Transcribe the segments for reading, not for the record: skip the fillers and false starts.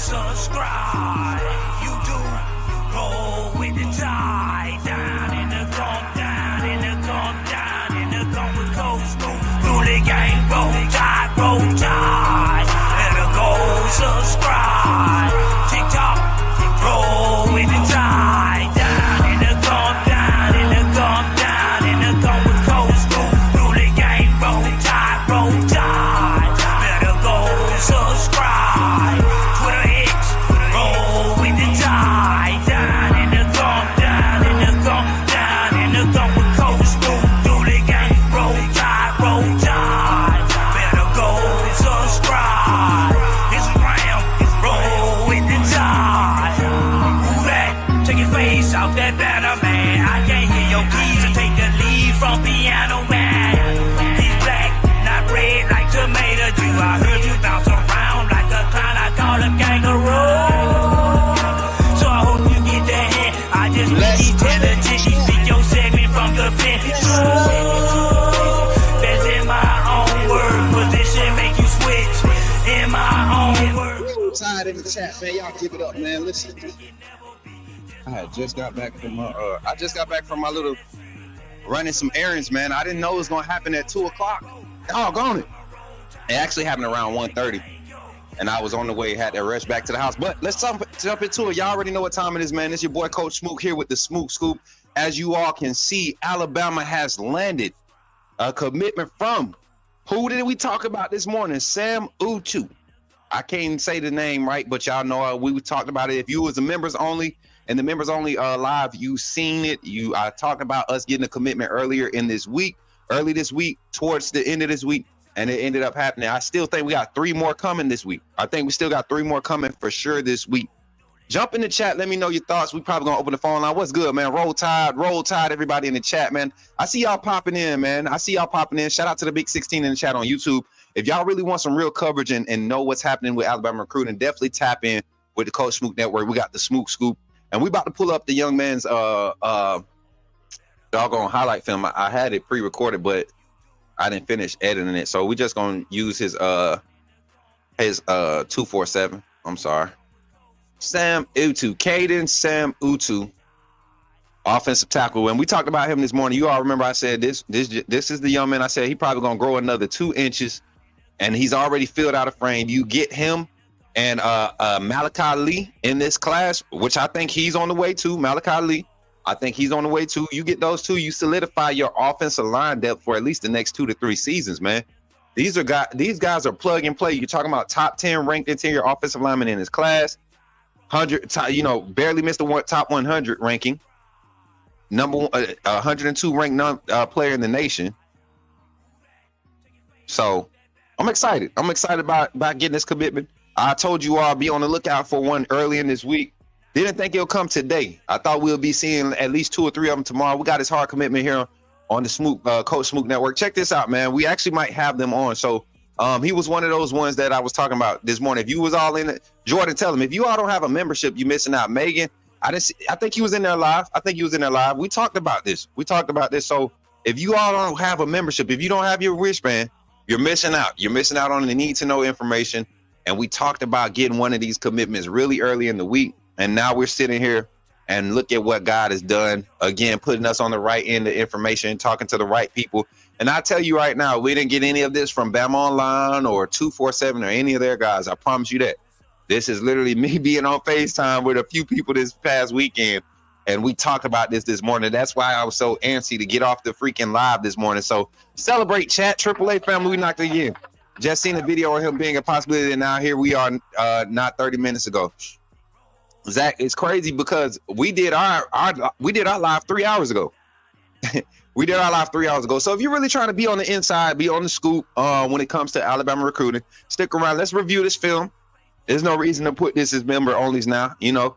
subscribe. You do roll with the tide. Down in the gump, down in the gump, down in the gump with Coach Smook. Through the game, roll tide, roll tide. Better go subscribe. TikTok, roll with the tide. Down in the gump, down in the gump, down in the gump with Coach Smook. Through the game, roll tide, roll tide. Better go subscribe. Twitter X, roll with the tide. Down in the gump, down in the gump, down in the gump with Coach Smook. Through the game, roll tide, roll tide. Better go subscribe. Instagram, roll with the tide. Who that? Take your face off that banner, man. I can't hear your keys to take the lead from piano, man. He's black, not red like tomato juice. I heard you bounce around like a clown. I call him kangaroo. So I hope you get that hit. I just need intelligent. You speak your segment from the fence. That's in my own word. Position make you switch. In my own word. Tired in the chat, man. Y'all give it up, man. Listen. I just got back from my little running some errands, man. I didn't know it was gonna happen at 2:00. Doggone it. It actually happened around 1:30. And I was on the way, had to rush back to the house. But let's jump into it. Y'all already know what time it is, man. It's your boy Coach Smook here with the Smook Scoop. As you all can see, Alabama has landed a commitment from, who did we talk about this morning? Sam Utu. I can't even say the name right, but y'all know we talked about it. If you was a members only and the members only live, you seen it. I talked about us getting a commitment early this week, towards the end of this week, and it ended up happening. I still think we got 3 more coming this week. I think we still got 3 more coming for sure this week. Jump in the chat. Let me know your thoughts. We probably gonna open the phone line. What's good, man? Roll Tide, everybody in the chat, man. I see y'all popping in, man. Shout out to the Big 16 in the chat on YouTube. If y'all really want some real coverage and know what's happening with Alabama recruiting, definitely tap in with the Coach Smook Network. We got the Smook Scoop, and we about to pull up the young man's doggone highlight film. I had it pre-recorded, but I didn't finish editing it, so we just gonna use his 247. I'm sorry, Sam Utu, Caden Sam Utu, offensive tackle. When we talked about him this morning, you all remember I said this is the young man. I said he probably gonna grow another 2 inches, and he's already filled out a frame. You get him and Malachi Lee in this class, which I think he's on the way to. Malachi Lee, I think he's on the way to. You get those 2, you solidify your offensive line depth for at least the next 2 to 3 seasons, man. These guys are plug and play. You're talking about top 10 ranked interior offensive lineman in his class. 100, barely missed the top 100 ranking. Number 102 ranked player in the nation. So I'm excited. About getting this commitment. I told you all be on the lookout for one early in this week. Didn't think it'll come today. I thought we'll be seeing at least 2 or 3 of them tomorrow. We got his hard commitment here on the Smook Coach Smook Network. Check this out, man. We actually might have them on. So he was one of those ones that I was talking about this morning. If you was all in it, Jordan, tell him if you all don't have a membership, you're missing out. Megan, I think he was in there live. We talked about this. So if you all don't have a membership, if you don't have your wristband, you're missing out. You're missing out on the need to know information. And we talked about getting one of these commitments really early in the week. And now we're sitting here and look at what God has done. Again, putting us on the right end of information, talking to the right people. And I tell you right now, we didn't get any of this from Bama Online or 247 or any of their guys. I promise you that. This is literally me being on FaceTime with a few people this past weekend. And we talked about this morning. That's why I was so antsy to get off the freaking live this morning. So celebrate, chat. AAA family, we knocked it in. Just seen a video of him being a possibility, and now here we are not 30 minutes ago. Zach, it's crazy because we did our live 3 hours ago. We did our live 3 hours ago. So if you're really trying to be on the inside, be on the scoop when it comes to Alabama recruiting, stick around. Let's review this film. There's no reason to put this as member onlys now. You know,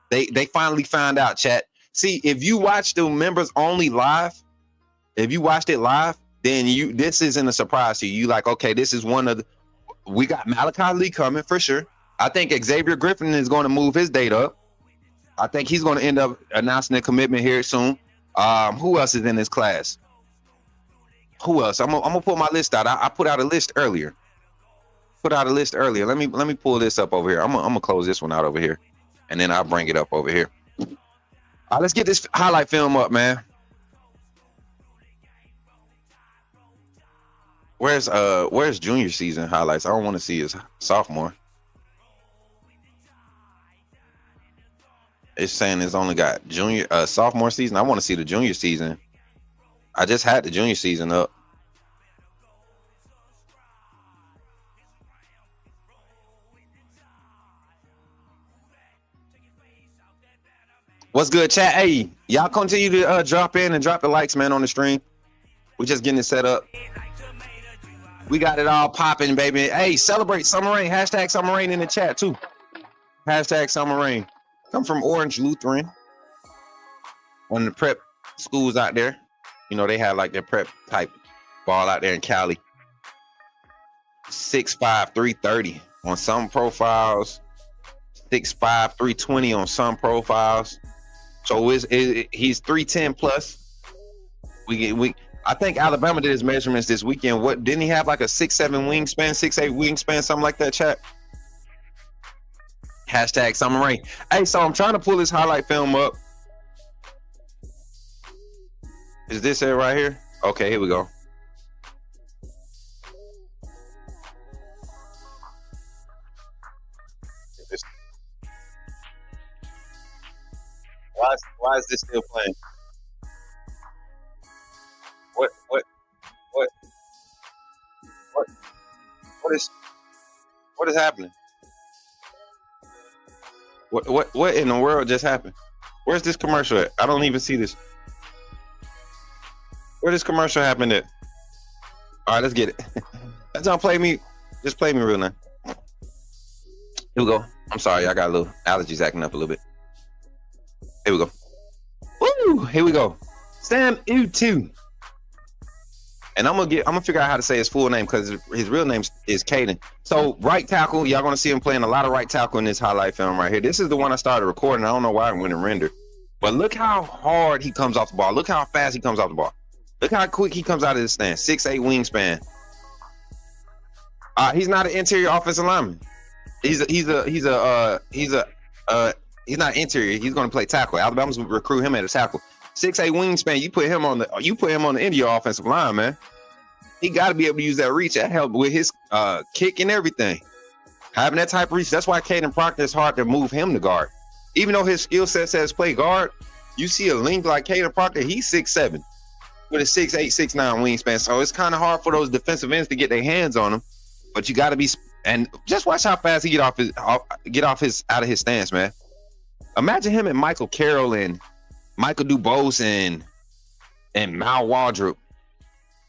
they finally found out, chat. See, if you watch the members only live, if you watched it live, then this isn't a surprise to you. You like, okay, this is one of the, we got Malachi Lee coming for sure. I think Xavier Griffin is going to move his date up. I think he's going to end up announcing a commitment here soon. Who else is in this class? Who else? I'm gonna put my list out. I put out a list earlier. put out a list earlier. Let me pull this up over here. I'm gonna close this one out over here, and then I'll bring it up over here. All right, let's get this highlight film up, man. Where's junior season highlights? I don't want to see his sophomore. It's saying it's only got junior sophomore season. I want to see the junior season. I just had the junior season up. What's good, chat? Hey, y'all continue to drop in and drop the likes, man, on the stream. We're just getting it set up. We got it all popping, baby. Hey, celebrate summer rain. Hashtag summer rain in the chat, too. Hashtag summer rain. Come from Orange Lutheran. One of the prep schools out there. You know, they have like their prep type ball out there in Cali. 6'5", 330 on some profiles. 6'5", 320 on some profiles. So he's 310 plus. I think Alabama did his measurements this weekend. What didn't he have like a 6'7" wingspan, 6'8" wingspan, something like that, chat? Hashtag summer rain. Hey, so I'm trying to pull this highlight film up. Is this it right here? Okay, here we go. Why is this still playing? What is happening? What in the world just happened? Where's this commercial at? I don't even see this. Where this commercial happened at? All right, let's get it. That's not play me. Just play me real now. Here we go. I'm sorry, I got a little allergies acting up a little bit. Here we go. Woo! Here we go. Sam U2. And I'm gonna figure out how to say his full name because his real name is Caden. So right tackle, y'all gonna see him playing a lot of right tackle in this highlight film right here. This is the one I started recording. I don't know why I went and rendered, but look how hard he comes off the ball. Look how fast he comes off the ball. Look how quick he comes out of the stand. 6'8" wingspan. He's not an interior offensive lineman. He's not interior. He's gonna play tackle. Alabama's will recruit him at a tackle. 6'8" wingspan. You put him on the end of your offensive line, man. He got to be able to use that reach. That helped with his kick and everything. Having that type of reach. That's why Caden Proctor is hard to move him to guard. Even though his skill set says play guard, you see a length like Caden Proctor. He's 6'7" with a 6'8", 6'9" wingspan. So it's kind of hard for those defensive ends to get their hands on him. But you got to be, and just watch how fast he get out of his stance, man. Imagine him and Michael Carroll and Michael Dubose and Mal Waldrop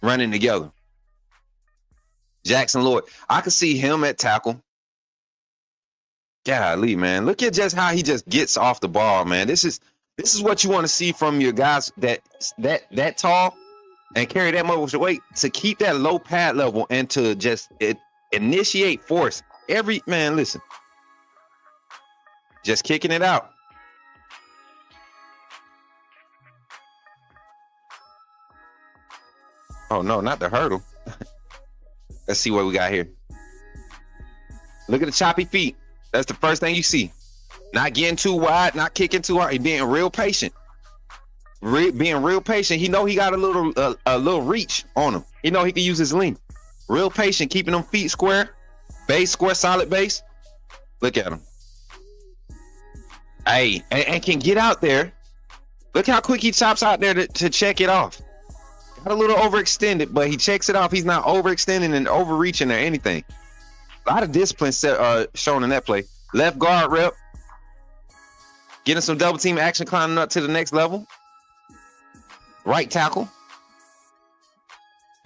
running together. Jackson Lloyd. I could see him at tackle. Golly, man. Look at just how he just gets off the ball, man. This is what you want to see from your guys that tall and carry that much weight to keep that low pad level and to just initiate force. Listen. Just kicking it out. Oh, no, not the hurdle. Let's see what we got here. Look at the choppy feet. That's the first thing you see. Not getting too wide, not kicking too hard. He's being real patient. Being real patient. He know he got a little reach on him. He know he can use his length. Real patient, keeping them feet square. Base square, solid base. Look at him. Hey, and can get out there. Look how quick he chops out there to check it off. Got a little overextended, but he checks it off. He's not overextending and overreaching or anything. A lot of discipline shown in that play. Left guard rep. Getting some double team action, climbing up to the next level. Right tackle.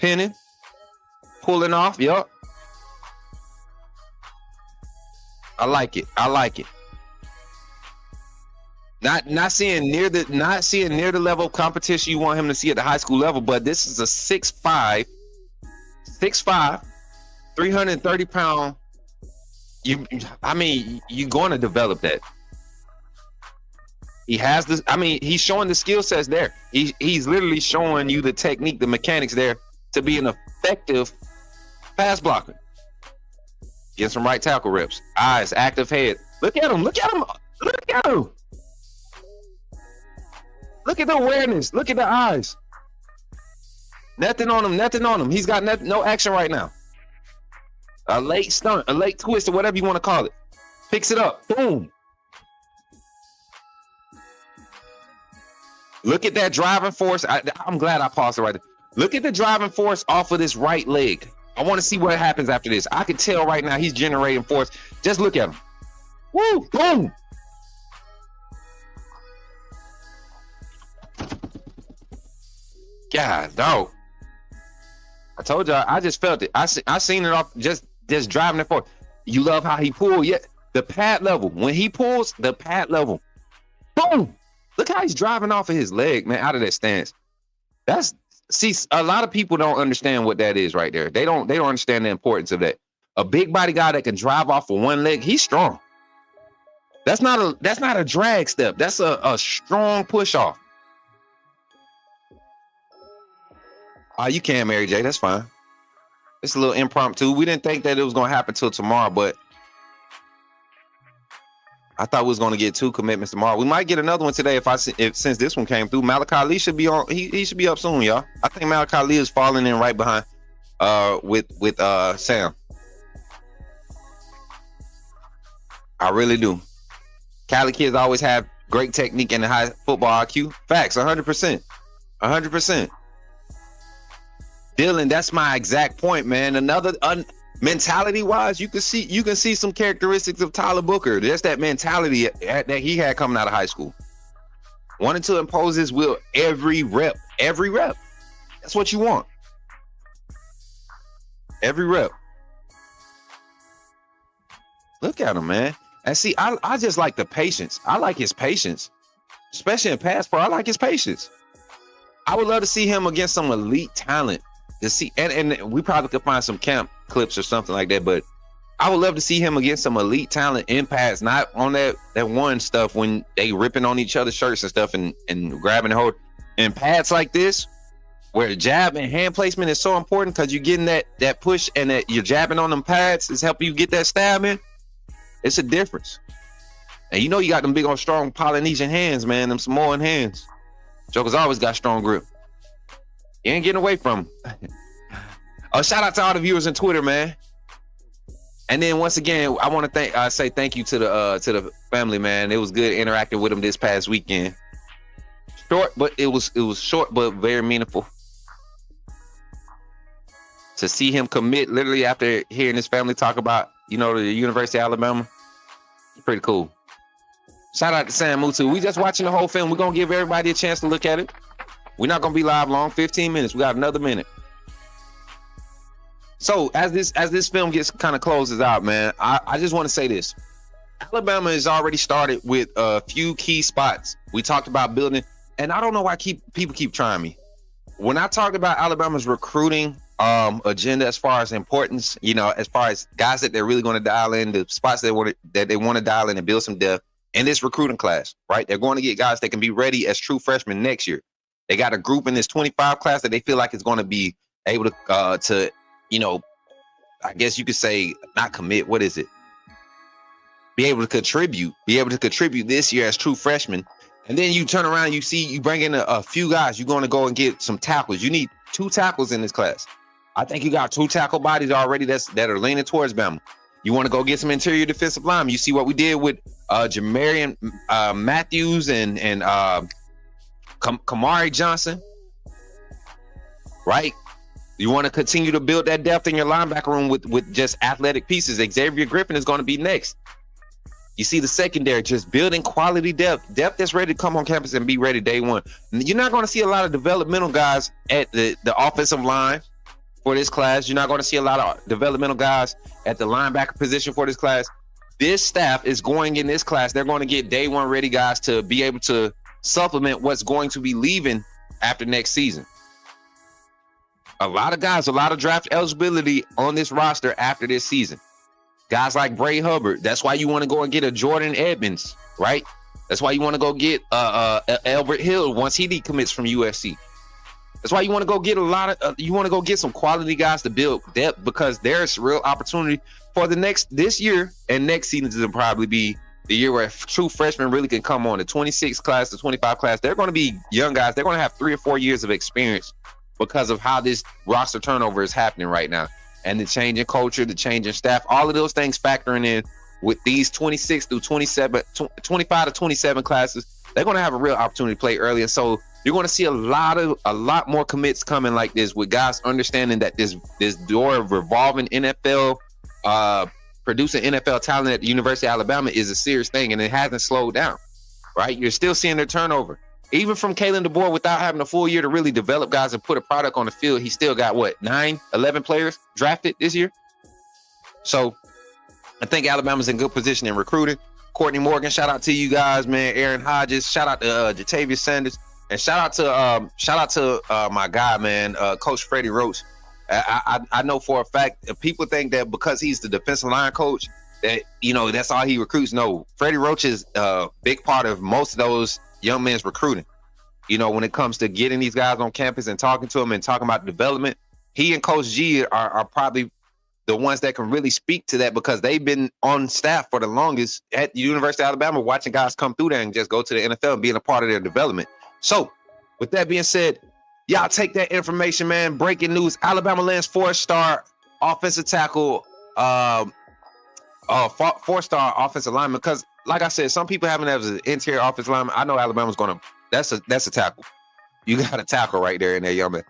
Pinning. Pulling off. Yup. I like it. Not seeing near the level of competition you want him to see at the high school level, but this is a 6'5", 330-pound. You're going to develop that. He has this. He's showing the skill sets there. He's literally showing you the technique, the mechanics there to be an effective pass blocker. Get some right tackle reps. Eyes, active head. Look at him. Look at him. Look at him. Look at the awareness. Look at the eyes. Nothing on him. Nothing on him. He's got no action right now. A late stunt, a late twist, or whatever you want to call it. Picks it up. Boom. Look at that driving force. I'm glad I paused it right there. Look at the driving force off of this right leg. I want to see what happens after this. I can tell right now he's generating force. Just look at him. Woo! Boom! God, dog. I told y'all, I just felt it. I seen it off just driving it forward. You love how he pulled. Yeah, the pad level. When he pulls, the pad level. Boom! Look how he's driving off of his leg, man, out of that stance. See, a lot of people don't understand what that is right there. They don't understand the importance of that. A big body guy that can drive off of one leg, he's strong. That's not a drag step. That's a strong push off. You can, Mary J. That's fine. It's a little impromptu. We didn't think that it was going to happen till tomorrow, but I thought we was going to get 2 commitments tomorrow. We might get another one today if since this one came through. Malachi Lee should be on. He should be up soon, y'all. I think Malachi Lee is falling in right behind with Sam. I really do. Cali kids always have great technique and a high football IQ. Facts, 100%. 100%. Dylan, that's my exact point, man. Another mentality-wise, you can see some characteristics of Tyler Booker. There's that mentality that he had coming out of high school. Wanting to impose his will every rep. Every rep. That's what you want. Every rep. Look at him, man. And see, I just like the patience. I like his patience. Especially in pass pro, I like his patience. I would love to see him against some elite talent. To see, and we probably could find some camp clips or something like that, but I would love to see him against some elite talent in pads, not on that one stuff when they ripping on each other's shirts and stuff and grabbing and hold. In pads like this, where jab and hand placement is so important because you're getting that push and that you're jabbing on them pads is helping you get that stab in. It's a difference. And you know you got them big old strong Polynesian hands, man, them Samoan hands. Joker's always got strong grip. You ain't getting away from him. Shout out to all the viewers on Twitter, man. And then once again, I want to say thank you to the family, man. It was good interacting with them this past weekend. Short, but it was short but very meaningful. To see him commit literally after hearing his family talk about, the University of Alabama, pretty cool. Shout out to Sam Mutu. We just watching the whole film. We're gonna give everybody a chance to look at it. We're not gonna be live long, 15 minutes. We got another minute. So as this film gets kind of closes out, man, I just want to say this. Alabama has already started with a few key spots. We talked about building, and I don't know why people keep trying me. When I talked about Alabama's recruiting agenda as far as importance, as far as guys that they're really going to dial in, the spots that they want to dial in and build some depth in this recruiting class, right? They're going to get guys that can be ready as true freshmen next year. They got a group in this 25 class that they feel like is going to be able to I guess you could say not commit. What is it? Be able to contribute this year as true freshmen. And then you turn around, you bring in a few guys. You're going to go and get some tackles. You need 2 tackles in this class. I think you got 2 tackle bodies already that are leaning towards Bama. You want to go get some interior defensive linemen. You see what we did with Jamarian Matthews and Kamari Johnson, right? You want to continue to build that depth in your linebacker room with just athletic pieces. Xavier Griffin is going to be next. You see the secondary, just building quality depth that's ready to come on campus and be ready day one. You're not going to see a lot of developmental guys at the offensive line for this class. You're not going to see a lot of developmental guys at the linebacker position for this class. This staff is going in this class. They're going to get day one ready guys to be able to supplement what's going to be leaving after next season. A lot of guys, a lot of draft eligibility on this roster after this season. Guys like Bray Hubbard. That's why you want to go and get a Jordan Edmonds, right? That's why you want to go get Albert Hill once he decommits from USC. That's why you want to go get you want to go get some quality guys to build depth because there's real opportunity for this year and next season will probably be the year where true freshmen really can come on. The 26 class, the 25 class, they're going to be young guys. They're going to have 3 or 4 years of experience because of how this roster turnover is happening right now. And the change in culture, the change in staff, all of those things factoring in with these 26 through 27, 25 to 27 classes, they're going to have a real opportunity to play early. And so you're going to see a lot more commits coming like this, with guys understanding that this door of revolving NFL, producing NFL talent at the University of Alabama is a serious thing, and it hasn't slowed down, right? You're still seeing their turnover. Even from Kalen DeBoer, without having a full year to really develop guys and put a product on the field, he still got, 11 players drafted this year? So I think Alabama's in good position in recruiting. Courtney Morgan, shout out to you guys, man. Aaron Hodges, shout out to Jatavius Sanders, and shout out to my guy, man, Coach Freddie Roach. I know for a fact people think that because he's the defensive line coach that, that's all he recruits. No, Freddie Roach is a big part of most of those young men's recruiting. When it comes to getting these guys on campus and talking to them and talking about development, he and Coach G are probably the ones that can really speak to that, because they've been on staff for the longest at the University of Alabama, watching guys come through there and just go to the NFL and being a part of their development. So with that being said, y'all take that information, man. Breaking news: Alabama lands 4-star offensive tackle, 4-star offensive lineman. Because, like I said, some people have him as an interior offensive lineman. I know Alabama's gonna. That's a tackle. You got a tackle right there in there, young man.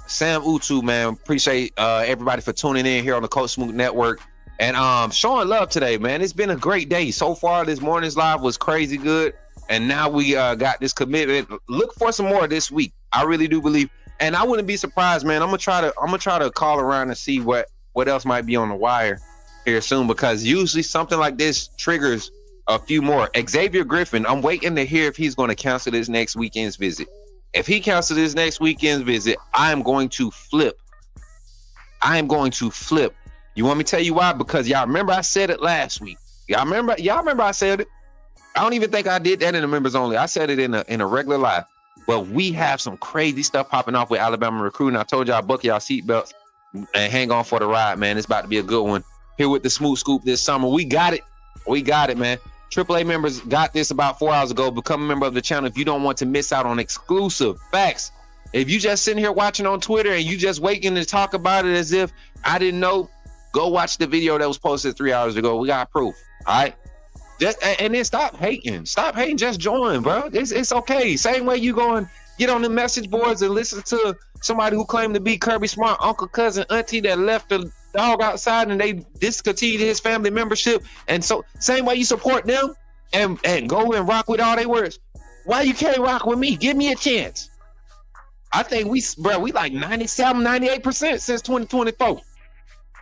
Sam Utu, man. Appreciate everybody for tuning in here on the Coach Smook Network and showing love today, man. It's been a great day so far. This morning's live was crazy good, and now we got this commitment. Look for some more this week. I really do believe, and I wouldn't be surprised, man. I'm gonna try to call around and see what else might be on the wire here soon, because usually something like this triggers a few more. Xavier Griffin, I'm waiting to hear if he's going to cancel this next weekend's visit. If he cancels this next weekend's visit, I am going to flip. You want me to tell you why? Because y'all remember I said it last week. Y'all remember I said it. I don't even think I did that in the members only. I said it in a regular live. But we have some crazy stuff popping off with Alabama recruiting. I told y'all, buckle y'all seatbelts and hang on for the ride, man. It's about to be a good one. Here with the Smooth Scoop this summer. We got it, man. AAA members got this about 4 hours ago. Become a member of the channel if you don't want to miss out on exclusive facts. If you just sitting here watching on Twitter and you just waiting to talk about it as if I didn't know, go watch the video that was posted 3 hours ago. We got proof, all right? And then stop hating. Just join, bro. It's okay. Same way you go and get on the message boards and listen to somebody who claimed to be Kirby Smart, uncle, cousin, auntie that left the dog outside and they discontinued his family membership. And so same way you support them and go and rock with all their words. Why you can't rock with me? Give me a chance. I think we like 97, 98% since 2024.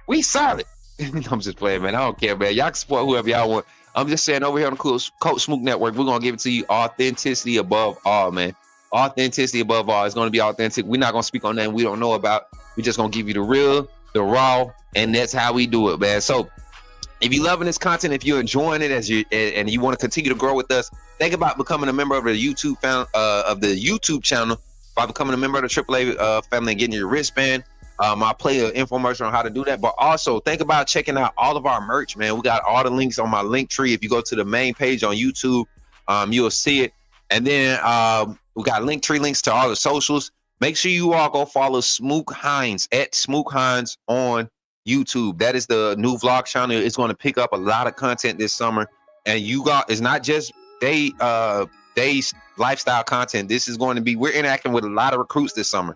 We solid. I'm just playing, man. I don't care, man. Y'all can support whoever y'all want. I'm just saying, over here on the Coach Smook Network, we're going to give it to you authenticity above all, man. Authenticity above all. It's going to be authentic. We're not going to speak on nothing we don't know about. We're just going to give you the real, the raw, and that's how we do it, man. So if you're loving this content, if you're enjoying it and you want to continue to grow with us, think about becoming a member of the YouTube channel by becoming a member of the AAA family and getting your wristband. I'll play an infomercial on how to do that, but also think about checking out all of our merch, man. We got all the links on my link tree. If you go to the main page on YouTube, you'll see it. And then we got link tree links to all the socials. Make sure you all go follow Smook Hines at Smook Hines on YouTube. That is the new vlog channel. It's going to pick up a lot of content this summer. And it's not just day lifestyle content. This is going to be, we're interacting with a lot of recruits this summer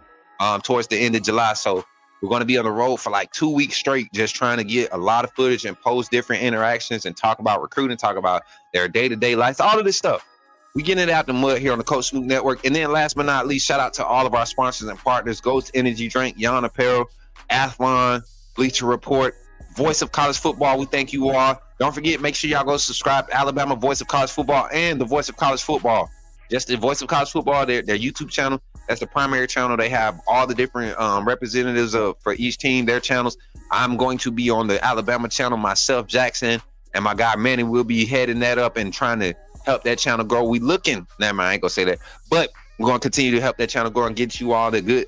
towards the end of July. So we're going to be on the road for like 2 weeks straight, just trying to get a lot of footage and post different interactions and talk about recruiting, talk about their day-to-day life, all of this stuff. We getting it out the mud here on the Coach Smook Network. And then last but not least, shout out to all of our sponsors and partners: Ghost Energy Drink, Yon Apparel, Athlon, Bleacher Report, Voice of College Football. We thank you all. Don't forget, make sure y'all go subscribe to Alabama Voice of College Football and the Voice of College Football. Just the Voice of College Football, their YouTube channel. That's the primary channel. They have all the different representatives for each team, their channels. I'm going to be on the Alabama channel myself, Jackson, and my guy Manny will be heading that up and trying to help that channel grow. I ain't gonna say that, but we're gonna continue to help that channel grow and get you all the good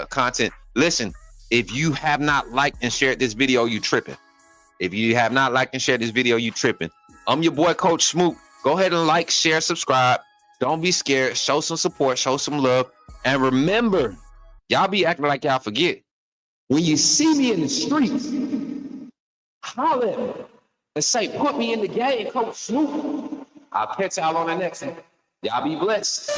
content. Listen, if you have not liked and shared this video, you tripping. If you have not liked and shared this video, you tripping. I'm your boy, Coach Smook. Go ahead and like, share, subscribe. Don't be scared. Show some support. Show some love. And remember, y'all be acting like y'all forget. When you see me in the streets, holler at me and say, put me in the game, Coach Smook. I'll catch y'all on the next one. Y'all be blessed.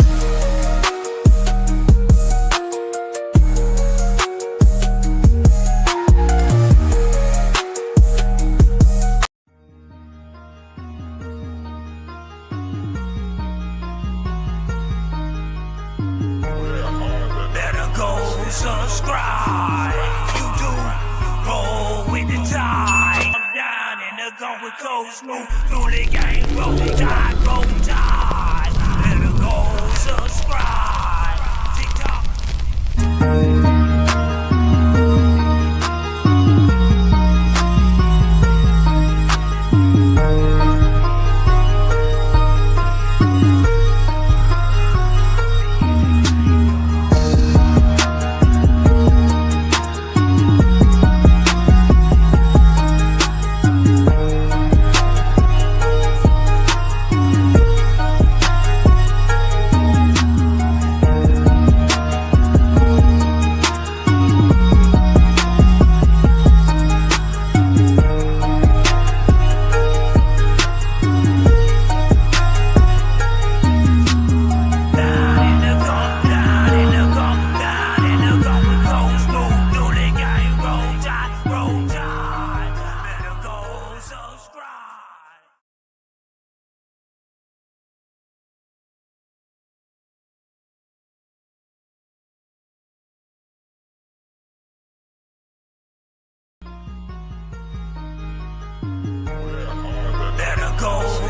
Subscribe, you do roll with the tide. I'm down in the gun with Coach Smook, through the game, roll tide, roll tide. Better go subscribe, TikTok.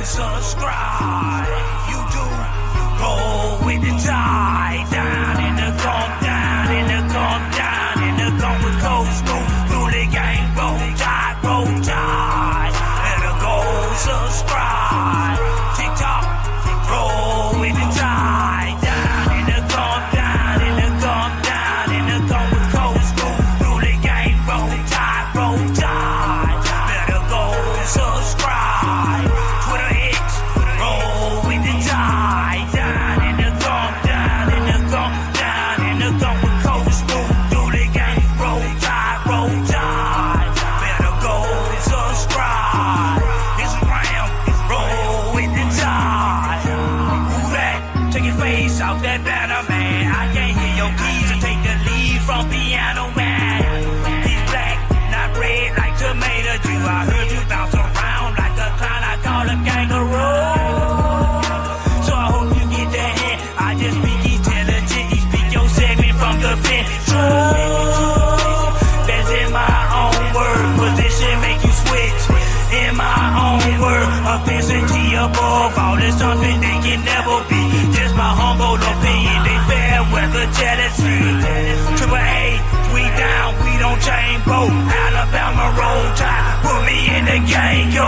Subscribe, you do roll with the tide. Down in the gun, down in the gun, down in the gun with Coach Smook, through the game, roll tide, roll tide. Better go subscribe, TikTok, roll with the tide. Down in the gun, down in the gun, down in the gun with Coach Smook, through the game, roll tide, roll tide. Better go subscribe. Off that banner, man. I can't hear your keys and take the lead from piano, man. He's black, not red like tomato juice. I heard you bounce around like a clown. I call a kangaroo. So I hope you get that hint. I just speak intelligent. You speak your segment from the pen. True. That's in my own word. Position make you switch. In my own word. Authenticity above all is something they can never be. Just my humble opinion, they fair weather jealousy. Triple A, we down, we don't change boat. Alabama roll tide, put me in the game, yo.